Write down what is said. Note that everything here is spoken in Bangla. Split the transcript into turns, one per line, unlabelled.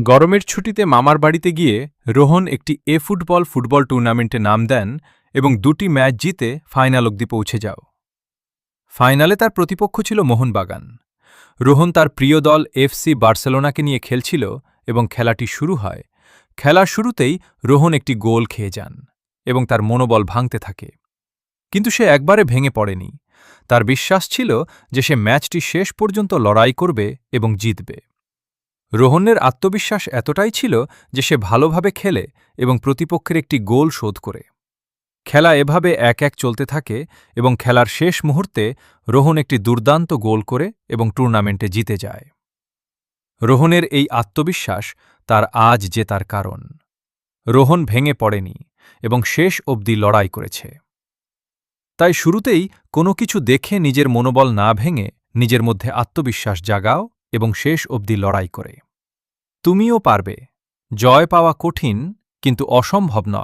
গরমের ছুটিতে মামার বাড়িতে গিয়ে রোহন একটি ফুটবল টুর্নামেন্টে নাম দেন এবং ২টি ম্যাচ জিতে ফাইনাল অবধি পৌঁছে যাও। ফাইনালে তার প্রতিপক্ষ ছিল মোহনবাগান। রোহন তার প্রিয় দল এফসি বার্সেলোনাকে নিয়ে খেলছিল এবং খেলাটি শুরু হয়। খেলার শুরুতেই রোহন একটি গোল খেয়ে যান এবং তার মনোবল ভাঙতে থাকে। কিন্তু সে একবারে ভেঙে পড়েনি। তার বিশ্বাস ছিল যে সে ম্যাচটি শেষ পর্যন্ত লড়াই করবে এবং জিতবে। রোহনের আত্মবিশ্বাস এতটাই ছিল যে সে ভালোভাবে খেলে এবং প্রতিপক্ষের একটি গোল শোধ করে। খেলা এভাবে ১-১ চলতে থাকে এবং খেলার শেষ মুহূর্তে রোহন একটি দুর্দান্ত গোল করে এবং টুর্নামেন্টে জিতে যায়। রোহনের এই আত্মবিশ্বাস তার আজ জেতার কারণ। রোহন ভেঙে পড়েনি এবং শেষ অবধি লড়াই করেছে। তাই শুরুতেই কোনো কিছু দেখে নিজের মনোবল না ভেঙে নিজের মধ্যে আত্মবিশ্বাস জাগাও এবং শেষ অবধি লড়াই করে। তুমিও পারবে। জয় পাওয়া কঠিন, কিন্তু অসম্ভব নয়।